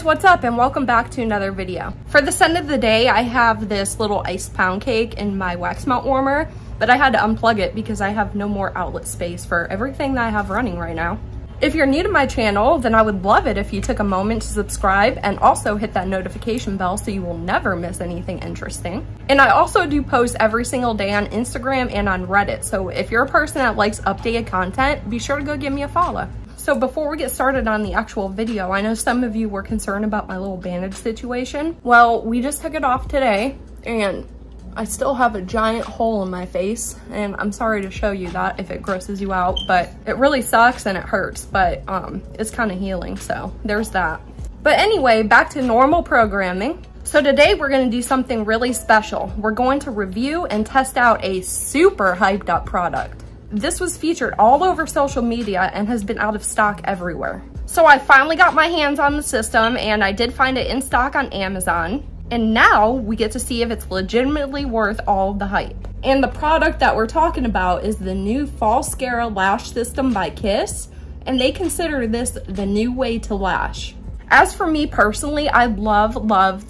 guys, what's up and welcome back to another video. For the scent of the day, I have this little iced pound cake in my wax melt warmer, but I had to unplug it because I have no more outlet space for everything that I have running right now. If you're new to my channel, then I would love it if you took a moment to subscribe and also hit that notification bell so you will never miss anything interesting. And I also do post every single day on Instagram and on Reddit, so if you're a person that likes updated content, be sure to go give me a follow. So before we get started on the actual video, I know some of you were concerned about my little bandage situation. Well, we just took it off today and I still have a giant hole in my face, and I'm sorry to show you that if it grosses you out, but it really sucks and it hurts, but it's kind of healing, so there's that. But anyway, back to normal programming. So today we're going to do something really special. We're going to review and test out a super hyped up product. This was featured all over social media and has been out of stock everywhere. So I finally got my hands on the system and I did find it in stock on Amazon. And now we get to see if it's legitimately worth all the hype. And the product that we're talking about is the new Falscara lash system by Kiss. And they consider this the new way to lash. As for me personally, I love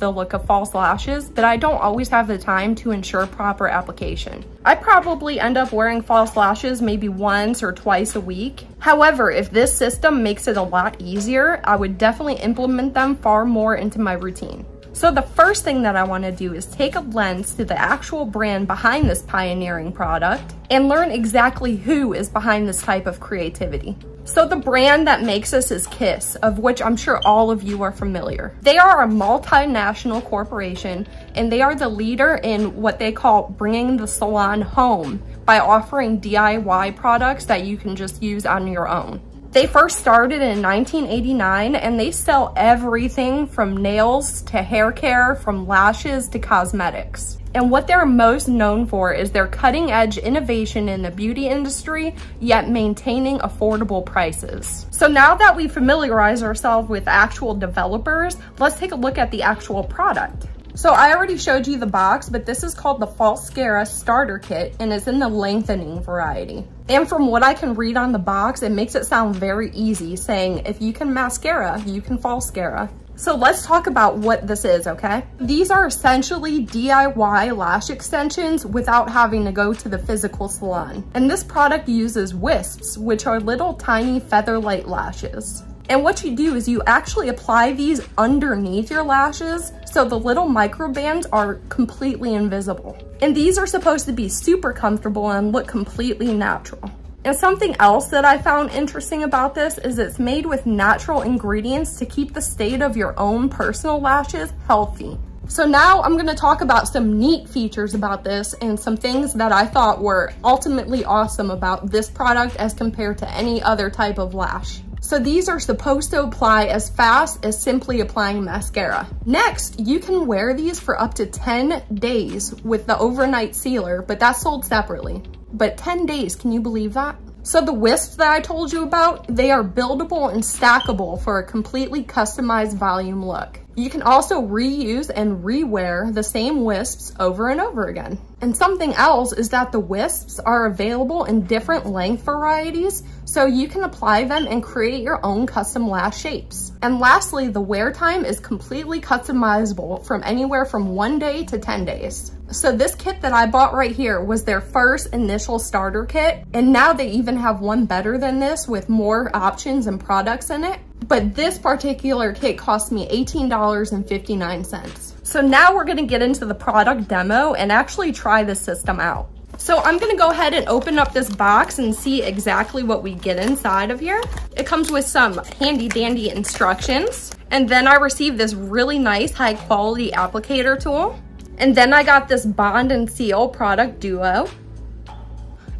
the look of false lashes, but I don't always have the time to ensure proper application. I probably end up wearing false lashes maybe once or twice a week. However, if this system makes it a lot easier, I would definitely implement them far more into my routine. So the first thing that I want to do is take a lens to the actual brand behind this pioneering product and learn exactly who is behind this type of creativity. So the brand that makes this is Kiss, of which I'm sure all of you are familiar. They are a multinational corporation and they are the leader in what they call bringing the salon home by offering DIY products that you can just use on your own. They first started in 1989 and they sell everything from nails to hair care, from lashes to cosmetics. And what they're most known for is their cutting edge innovation in the beauty industry, yet maintaining affordable prices. So now that we familiarize ourselves with actual developers, let's take a look at the actual product. So I already showed you the box, but this is called the Falscara Starter Kit and it's in the lengthening variety. And from what I can read on the box, it makes it sound very easy, saying if you can mascara, you can Falscara. So let's talk about what this is, okay? These are essentially DIY lash extensions without having to go to the physical salon. And this product uses wisps, which are little tiny feather-light lashes. And what you do is you actually apply these underneath your lashes so the little microbands are completely invisible. And these are supposed to be super comfortable and look completely natural. And something else that I found interesting about this is it's made with natural ingredients to keep the state of your own personal lashes healthy. So now I'm going to talk about some neat features about this and some things that I thought were ultimately awesome about this product as compared to any other type of lash. So these are supposed to apply as fast as simply applying mascara. Next, you can wear these for up to 10 days with the overnight sealer, but that's sold separately. But 10 days, can you believe that? So the wisps that I told you about, they are buildable and stackable for a completely customized volume look. You can also reuse and rewear the same wisps over and over again. And something else is that the wisps are available in different length varieties, so you can apply them and create your own custom lash shapes. And lastly, the wear time is completely customizable from anywhere from 1 day to 10 days. So this kit that I bought right here was their first initial starter kit, and now they even have one better than this with more options and products in it. But this particular kit cost me $18.59. So now we're gonna get into the product demo and actually try this system out. So I'm gonna go ahead and open up this box and see exactly what we get inside of here. It comes with some handy dandy instructions. And then I received this really nice high quality applicator tool. And then I got this Bond and Seal product duo.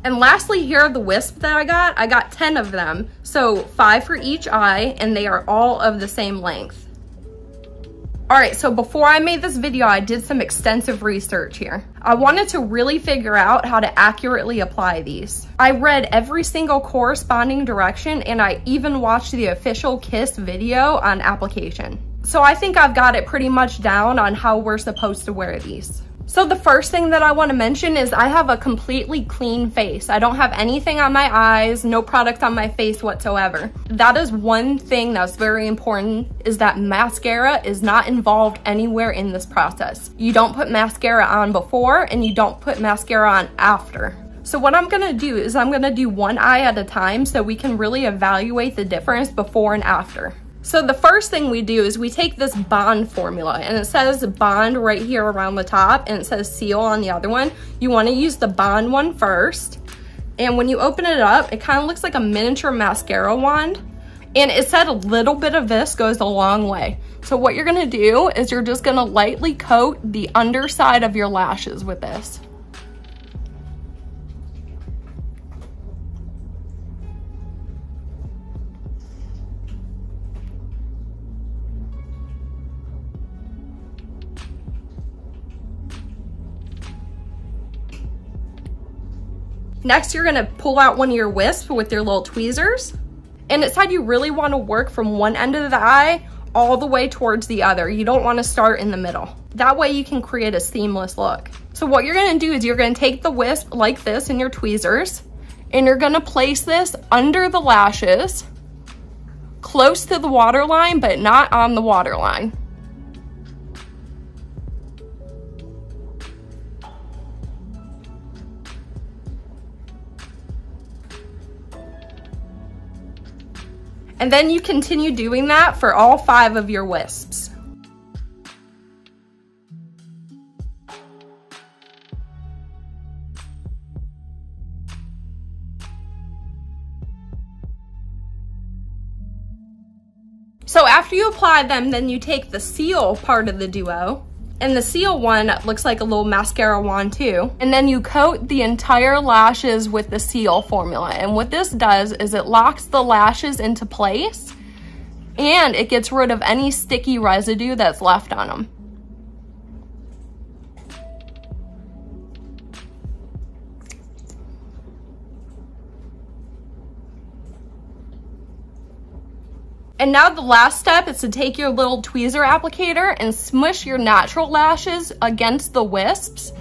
And lastly, here are the wisps that I got. I got 10 of them, so 5 for each eye, and they are all of the same length. All right, so before I made this video, I did some extensive research here. I wanted to really figure out how to accurately apply these. I read every single corresponding direction, and I even watched the official Kiss video on application. So I think I've got it pretty much down on how we're supposed to wear these. So the first thing that I want to mention is I have a completely clean face. I don't have anything on my eyes, no product on my face whatsoever. That is one thing that's very important, is that mascara is not involved anywhere in this process. You don't put mascara on before and you don't put mascara on after. So what I'm gonna do is I'm gonna do one eye at a time so we can really evaluate the difference before and after. So the first thing we do is we take this bond formula, and it says bond right here around the top, and it says seal on the other one. You want to use the bond one first, and when you open it up, it kind of looks like a miniature mascara wand, and it said a little bit of this goes a long way. So what you're going to do is you're just going to lightly coat the underside of your lashes with this. Next, you're gonna pull out one of your wisps with your little tweezers. And it said you really wanna work from one end of the eye all the way towards the other. You don't wanna start in the middle. That way you can create a seamless look. So what you're gonna do is you're gonna take the wisp like this in your tweezers, and you're gonna place this under the lashes, close to the waterline, but not on the waterline. And then you continue doing that for all 5 of your wisps. So after you apply them, then you take the seal part of the duo, and the seal one looks like a little mascara wand too. And then you coat the entire lashes with the seal formula. And what this does is it locks the lashes into place, and it gets rid of any sticky residue that's left on them. And now the last step is to take your little tweezer applicator and smush your natural lashes against the wisps.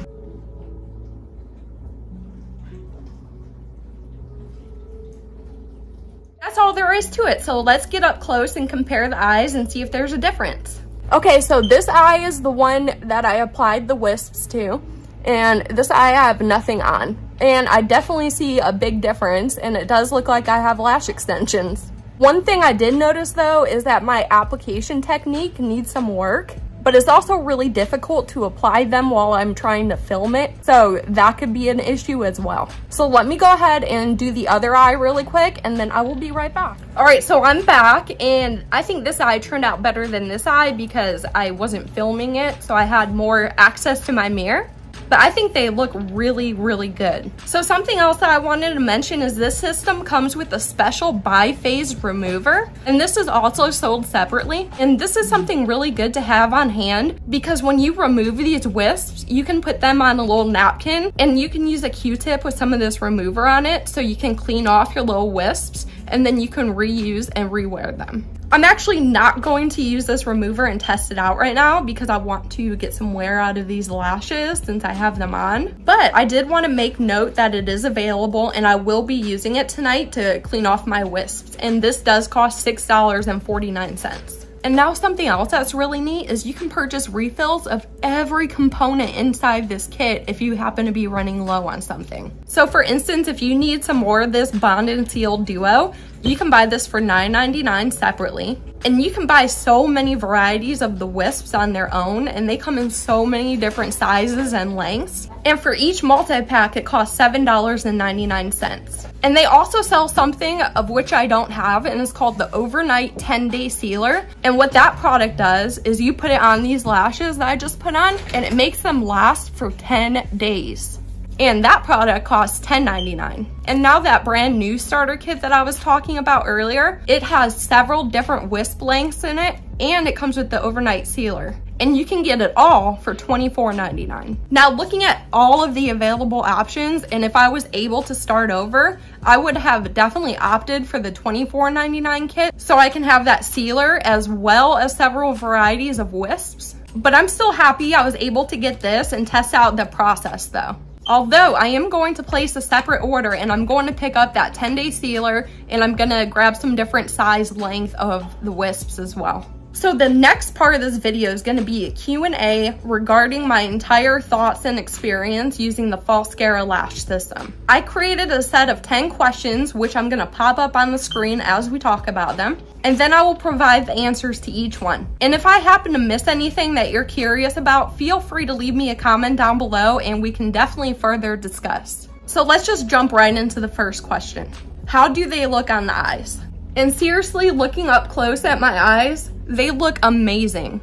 That's all there is to it. So let's get up close and compare the eyes and see if there's a difference. Okay, so this eye is the one that I applied the wisps to, and this eye I have nothing on. And I definitely see a big difference, and it does look like I have lash extensions. One thing I did notice though is that my application technique needs some work, but it's also really difficult to apply them while I'm trying to film it. So that could be an issue as well. So let me go ahead and do the other eye really quick, and then I will be right back. All right, so I'm back, and I think this eye turned out better than this eye because I wasn't filming it, so I had more access to my mirror. But I think they look really, really good. So something else that I wanted to mention is this system comes with a special biphase remover, and this is also sold separately. And this is something really good to have on hand, because when you remove these wisps, you can put them on a little napkin, and you can use a Q-tip with some of this remover on it, so you can clean off your little wisps, and then you can reuse and rewear them. I'm actually not going to use this remover and test it out right now because I want to get some wear out of these lashes since I have them on. But I did want to make note that it is available, and I will be using it tonight to clean off my wisps. And this does cost $6.49. And now something else that's really neat is you can purchase refills of every component inside this kit if you happen to be running low on something. So for instance, if you need some more of this Bond and Seal Duo, you can buy this for $9.99 separately. And you can buy so many varieties of the wisps on their own, and they come in so many different sizes and lengths. And for each multi-pack, it costs $7.99. And they also sell something of which I don't have, and it's called the Overnight 10-Day Sealer. And what that product does is you put it on these lashes that I just put on, and it makes them last for 10 days. And that product costs $10.99. And now that brand new starter kit that I was talking about earlier, it has several different wisp lengths in it, and it comes with the overnight sealer. And you can get it all for $24.99. Now, looking at all of the available options, and if I was able to start over, I would have definitely opted for the $24.99 kit, so I can have that sealer as well as several varieties of wisps. But I'm still happy I was able to get this and test out the process though. Although I am going to place a separate order and I'm going to pick up that 10-day sealer and I'm gonna grab some different size length of the wisps as well. So the next part of this video is gonna be a Q&A regarding my entire thoughts and experience using the Falscara lash system. I created a set of 10 questions, which I'm gonna pop up on the screen as we talk about them, and then I will provide the answers to each one. And if I happen to miss anything that you're curious about, feel free to leave me a comment down below and we can definitely further discuss. So let's just jump right into the first question. How do they look on the eyes? And seriously, looking up close at my eyes, they look amazing.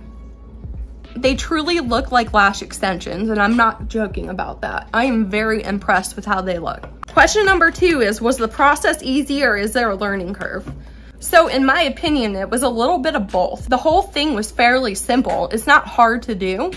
They truly look like lash extensions, and I'm not joking about that. I am very impressed with how they look. Question number 2 is, was the process easy or is there a learning curve? So in my opinion, it was a little bit of both. The whole thing was fairly simple. It's not hard to do,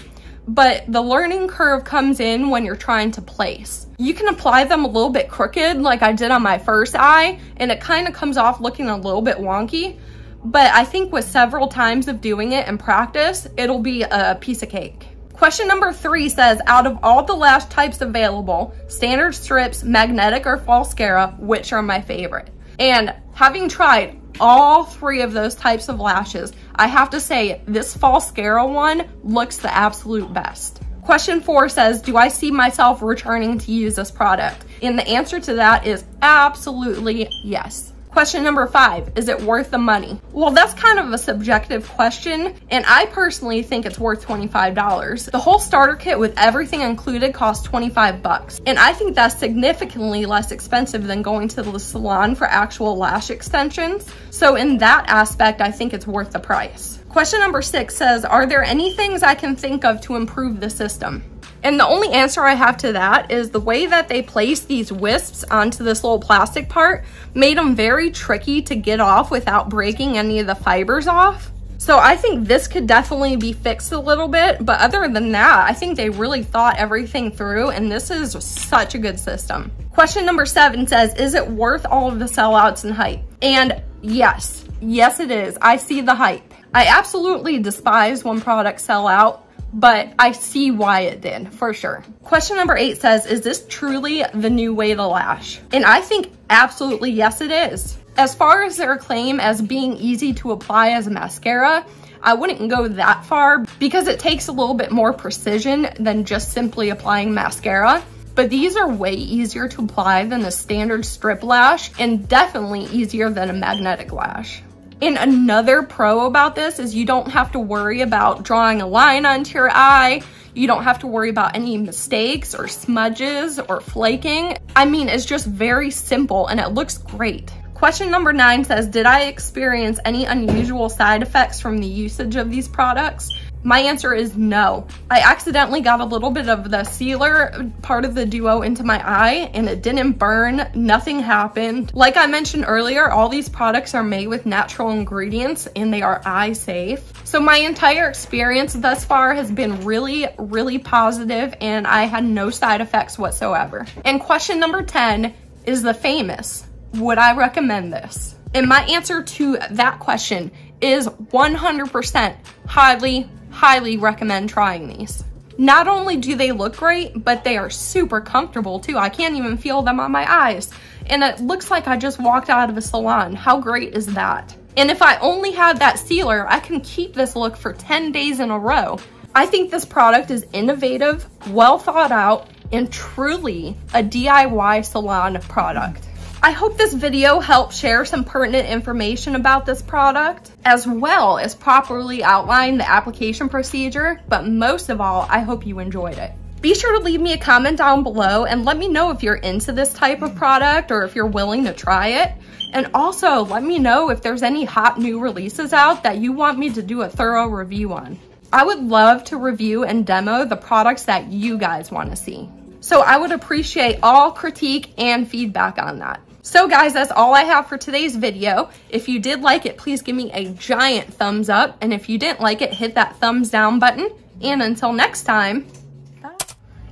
but the learning curve comes in when you're trying to place. You can apply them a little bit crooked like I did on my first eye, and it kind of comes off looking a little bit wonky. But I think with several times of doing it in practice, it'll be a piece of cake. Question number 3 says, out of all the lash types available, standard strips, magnetic, or Falscara, which are my favorite? And having tried all 3 of those types of lashes, I have to say this Falscara one looks the absolute best. Question 4 says, do I see myself returning to use this product? And the answer to that is absolutely yes. Question number 5, is it worth the money? Well, that's kind of a subjective question, and I personally think it's worth $25. The whole starter kit with everything included costs $25, and I think that's significantly less expensive than going to the salon for actual lash extensions. So in that aspect, I think it's worth the price. Question number 6 says, are there any things I can think of to improve the system? And the only answer I have to that is the way that they place these wisps onto this little plastic part made them very tricky to get off without breaking any of the fibers off. So I think this could definitely be fixed a little bit, but other than that, I think they really thought everything through, and this is such a good system. Question number 7 says, is it worth all of the sellouts and hype? And yes it is. I see the hype. I absolutely despise when products sell out, but I see why it did, for sure. Question number 8 says, is this truly the new way to lash? And I think absolutely yes, it is. As far as their claim as being easy to apply as a mascara, I wouldn't go that far because it takes a little bit more precision than just simply applying mascara. But these are way easier to apply than a standard strip lash and definitely easier than a magnetic lash. And another pro about this is you don't have to worry about drawing a line onto your eye. You don't have to worry about any mistakes or smudges or flaking. I mean, it's just very simple and it looks great. Question number 9 says, did I experience any unusual side effects from the usage of these products? My answer is no. I accidentally got a little bit of the sealer part of the duo into my eye and it didn't burn, nothing happened. Like I mentioned earlier, all these products are made with natural ingredients and they are eye safe. So my entire experience thus far has been really positive and I had no side effects whatsoever. And question number 10 is the famous, would I recommend this? And my answer to that question is 100% highly recommend trying these. Not only do they look great, but they are super comfortable too. I can't even feel them on my eyes. And it looks like I just walked out of a salon. How great is that? And if I only had that sealer, I can keep this look for 10 days in a row. I think this product is innovative, well thought out, and truly a DIY salon product. I hope this video helped share some pertinent information about this product, as well as properly outline the application procedure, but most of all, I hope you enjoyed it. Be sure to leave me a comment down below and let me know if you're into this type of product or if you're willing to try it. And also let me know if there's any hot new releases out that you want me to do a thorough review on. I would love to review and demo the products that you guys want to see. So I would appreciate all critique and feedback on that. So guys, that's all I have for today's video. If you did like it, please give me a giant thumbs up. And if you didn't like it, hit that thumbs down button. And until next time,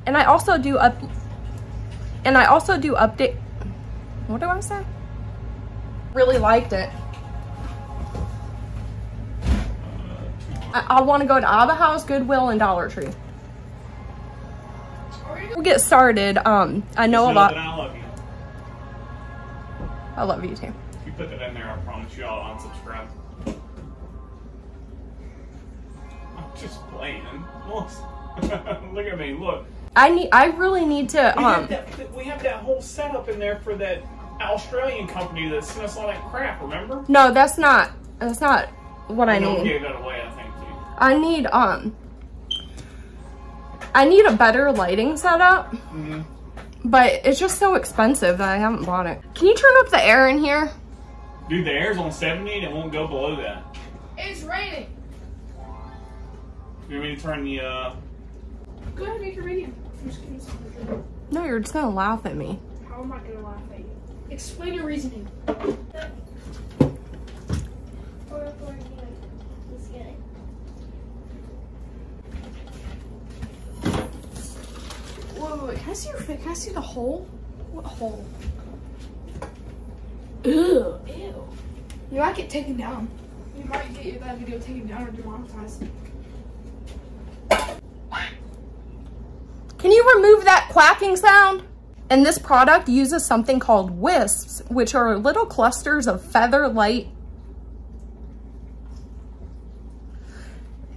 and I also do update. What do I say? Really liked it. I want to go to Abba House, Goodwill, and Dollar Tree. We'll get started. I know a lot. I love you. I love you too. If you put that in there, I promise you I'll unsubscribe. I'm just playing. Look, look at me. Look. I really need to. We have that whole setup in there for that Australian company that sent us all that crap. Remember? No, that's not what I need. Gave that away, I think, too. I need a better lighting setup. But it's just so expensive that I haven't bought it. Can you turn up the air in here? Dude, the air's on 70 and it won't go below that. It's raining. You want me to turn the Go ahead and make your video. I'm just kidding. No, you're just gonna laugh at me. How am I gonna laugh at you? Explain your reasoning. Wait, can I see your face? Can I see the hole? What hole? Ew. Ew. You might get taken down. You might get that video taken down or demonetized. Can you remove that quacking sound? And this product uses something called wisps, which are little clusters of feather light.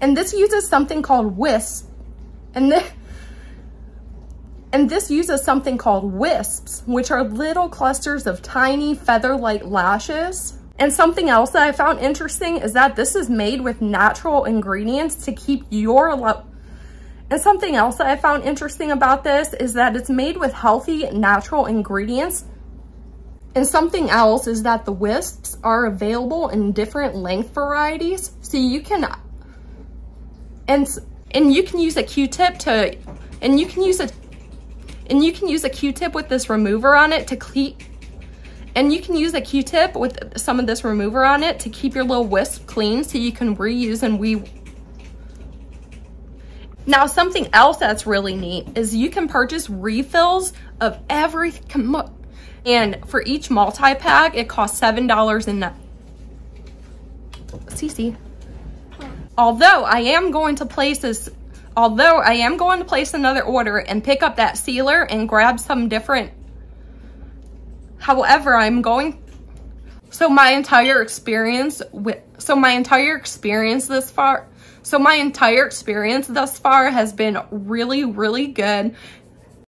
And this uses something called wisps. And this uses something called wisps, which are little clusters of tiny feather-like lashes. And something else that I found interesting is that this is made with natural ingredients to keep your And something else that I found interesting about this is that it's made with healthy, natural ingredients. And something else is that the wisps are available in different length varieties. So you can, and you can use a Q-tip to, and you can use a Q-tip with this remover on it to keep, and you can use a Q-tip with some of this remover on it to keep your little wisp clean so you can reuse and Now, something else that's really neat is you can purchase refills of every, and for each multi-pack, it costs $7 in that. Cece. Although I am going to place another order and pick up that sealer and grab some different, however, my entire experience thus far has been really, really good.